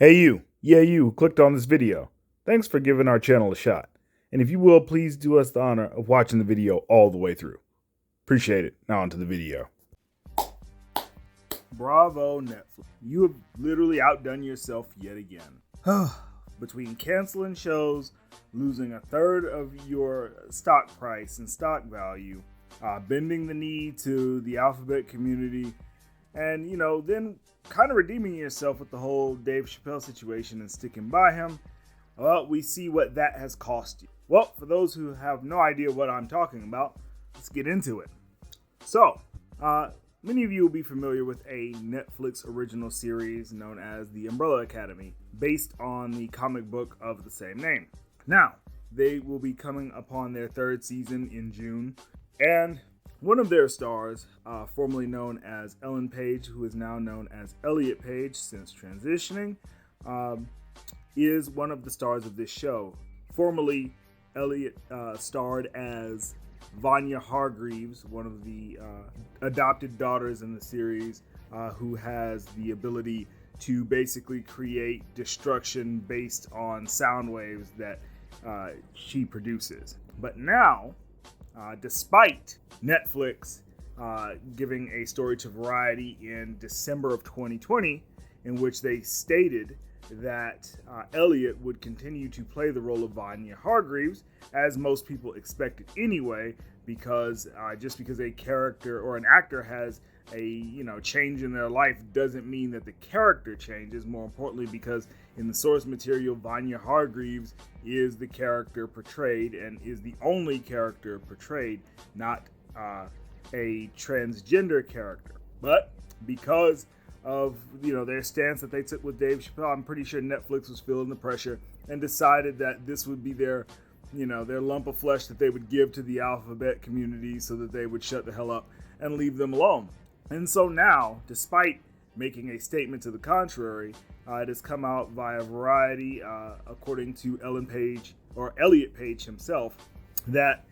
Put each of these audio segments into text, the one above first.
Hey you, yeah you who clicked on this video. Thanks for giving our channel a shot. And if you will, please do us the honor of watching the video all the way through. Appreciate it. Now onto the video. Bravo, Netflix. You have literally outdone yourself yet again. Between canceling shows, losing a third of your stock price and stock value, bending the knee to the alphabet community, and then kind of redeeming yourself with the whole Dave Chappelle situation and sticking by him, well, we see what that has cost you. Well, for those who have no idea what I'm talking about, let's get into it. So, many of you will be familiar with a Netflix original series known as The Umbrella Academy, based on the comic book of the same name. Now, they will be coming upon their third season in June, and one of their stars, formerly known as Ellen Page, who is now known as Elliot Page since transitioning, is one of the stars of this show. Formerly, Elliot starred as Vanya Hargreaves, one of the adopted daughters in the series, who has the ability to basically create destruction based on sound waves that she produces. But now, despite Netflix giving a story to Variety in December of 2020, in which they stated that Elliot would continue to play the role of Vanya Hargreaves, as most people expected anyway, because just because a character or an actor has a change in their life doesn't mean that the character changes. More importantly, because in the source material, Vanya Hargreaves is the character portrayed and is the only character portrayed, not a transgender character. But because of their stance that they took with Dave Chappelle, I'm pretty sure Netflix was feeling the pressure and decided that this would be their lump of flesh that they would give to the alphabet community so that they would shut the hell up and leave them alone. And so now, despite making a statement to the contrary, it has come out via Variety, according to Ellen Page, or Elliot Page himself, that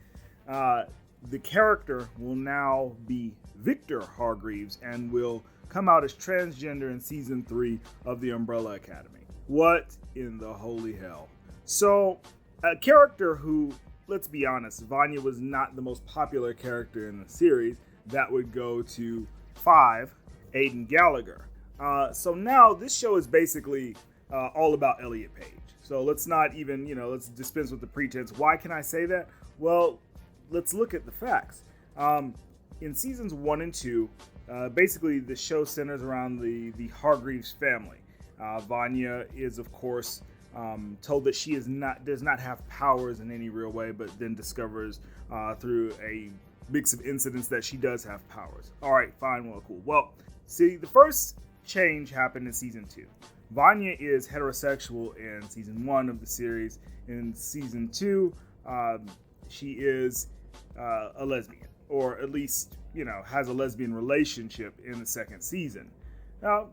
the character will now be Victor Hargreaves and will come out as transgender in season 3 of The Umbrella Academy. What in the holy hell? So, a character who, let's be honest, Vanya was not the most popular character in the series. That would go to 5, Aidan Gallagher. So now this show is basically all about Elliot Page. So let's not even, let's dispense with the pretense. Why can I say that? Well, let's look at the facts. In seasons 1 and 2, basically the show centers around the Hargreaves family. Vanya is, of course, told that she does not have powers in any real way, but then discovers through a mix of incidents that she does have powers. All right, fine, well, cool. Well, see, the first change happened in season 2. Vanya is heterosexual in season 1 of the series. In season 2, she is a lesbian, or at least, has a lesbian relationship in the second season. Now,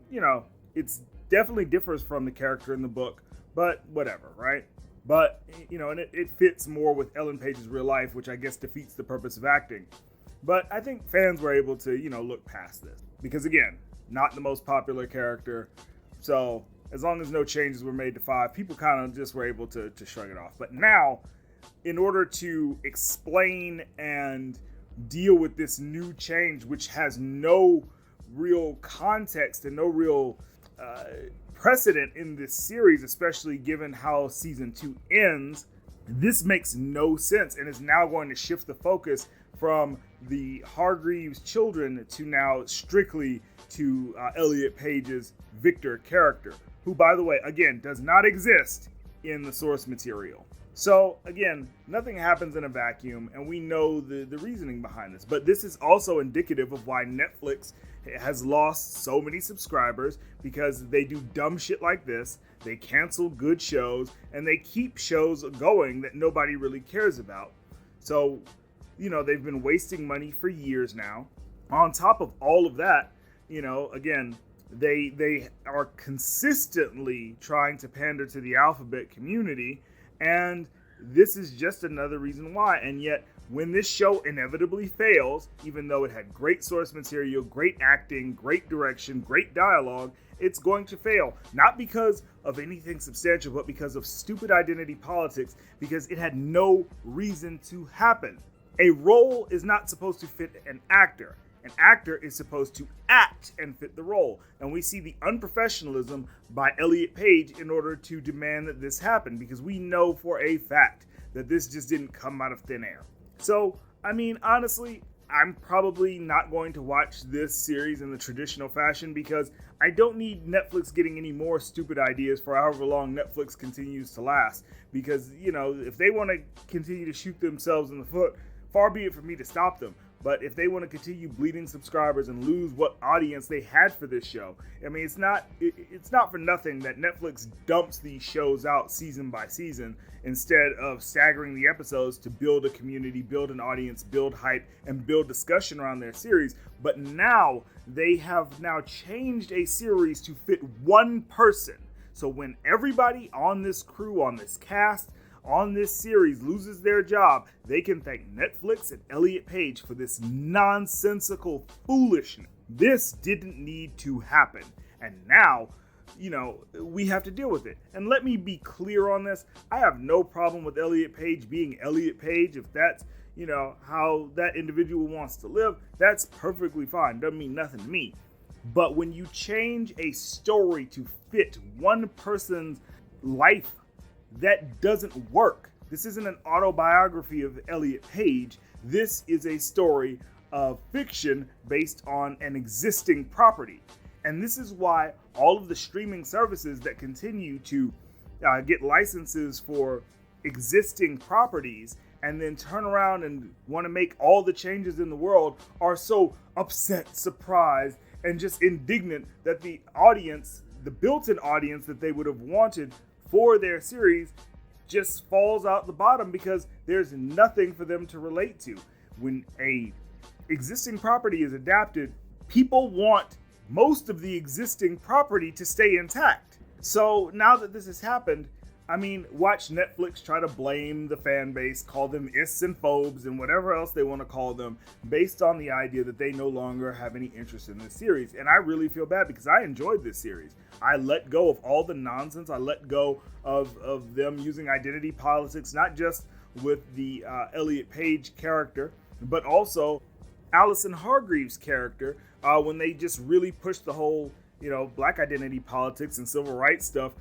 it's definitely differs from the character in the book, but whatever, right? But, and it fits more with Ellen Page's real life, which I guess defeats the purpose of acting. But I think fans were able to, look past this. Because again, not the most popular character. So as long as no changes were made to 5, people kind of just were able to shrug it off. But now, in order to explain and deal with this new change, which has no real context and no real precedent in this series, especially given how season 2 ends, this makes no sense and is now going to shift the focus from the Hargreaves children to now strictly to Elliot Page's Victor character, who, by the way, again, does not exist in the source material. So again, nothing happens in a vacuum, and we know the reasoning behind this. But this is also indicative of why Netflix has lost so many subscribers, because they do dumb shit like this. They cancel good shows, and they keep shows going that nobody really cares about. So, they've been wasting money for years now. On top of all of that, again, they are consistently trying to pander to the alphabet community, and this is just another reason why. And yet when this show inevitably fails, even though it had great source material, great acting, great direction, great dialogue, it's going to fail. Not because of anything substantial, but because of stupid identity politics, because it had no reason to happen. A role is not supposed to fit an actor. An actor is supposed to act and fit the role. And we see the unprofessionalism by Elliot Page in order to demand that this happen, because we know for a fact that this just didn't come out of thin air. So, I mean, honestly, I'm probably not going to watch this series in the traditional fashion because I don't need Netflix getting any more stupid ideas for however long Netflix continues to last. Because, you know, if they want to continue to shoot themselves in the foot, far be it for me to stop them. But if they want to continue bleeding subscribers and lose what audience they had for this show, I mean, it's not for nothing that Netflix dumps these shows out season by season instead of staggering the episodes to build a community, build an audience, build hype, and build discussion around their series. But now they have changed a series to fit one person. So when everybody on this crew, on this cast, on this series loses their job, they can thank Netflix and Elliot Page for this nonsensical foolishness. This didn't need to happen. And now, you know, we have to deal with it. And let me be clear on this. I have no problem with Elliot Page being Elliot Page. If that's, you know, how that individual wants to live, that's perfectly fine. Doesn't mean nothing to me. But when you change a story to fit one person's life, that doesn't work. This isn't an autobiography of Elliot Page. This is a story of fiction based on an existing property. And this is why all of the streaming services that continue to get licenses for existing properties and then turn around and want to make all the changes in the world are so upset, surprised, and just indignant that the audience, the built-in audience that they would have wanted for their series, just falls out the bottom because there's nothing for them to relate to. When a existing property is adapted, people want most of the existing property to stay intact. So now that this has happened, I mean, watch Netflix try to blame the fan base, call them ists and phobes and whatever else they want to call them, based on the idea that they no longer have any interest in this series. And I really feel bad because I enjoyed this series. I let go of all the nonsense. I let go of them using identity politics, not just with the Elliot Page character, but also Allison Hargreaves' character, when they just really pushed the whole, you know, black identity politics and civil rights stuff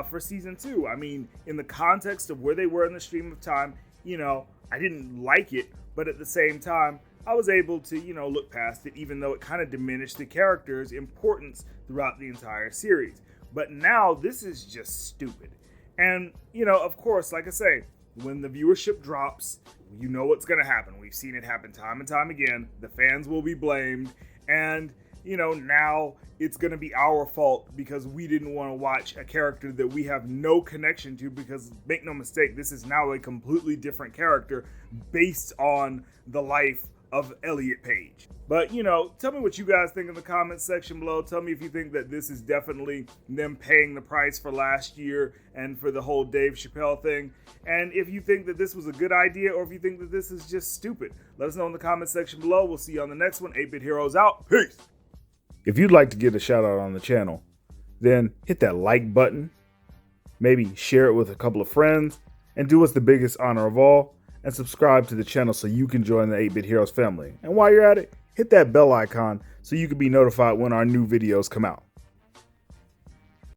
for season 2. I mean, in the context of where they were in the stream of time, you know, I didn't like it, but at the same time, I was able to, you know, look past it, even though it kind of diminished the character's importance throughout the entire series. But now this is just stupid. And, you know, of course, like I say, when the viewership drops, you know what's going to happen. We've seen it happen time and time again. The fans will be blamed. And, you know, now it's going to be our fault because we didn't want to watch a character that we have no connection to, because make no mistake, this is now a completely different character based on the life of Elliot Page. But, you know, tell me what you guys think in the comments section below. Tell me if you think that this is definitely them paying the price for last year and for the whole Dave Chappelle thing. And if you think that this was a good idea, or if you think that this is just stupid. Let us know in the comments section below. We'll see you on the next one. 8-Bit Heroes out. Peace. If you'd like to get a shout out on the channel, then hit that like button, maybe share it with a couple of friends, and do us the biggest honor of all, and subscribe to the channel so you can join the 8-Bit Heroes family. And while you're at it, hit that bell icon so you can be notified when our new videos come out.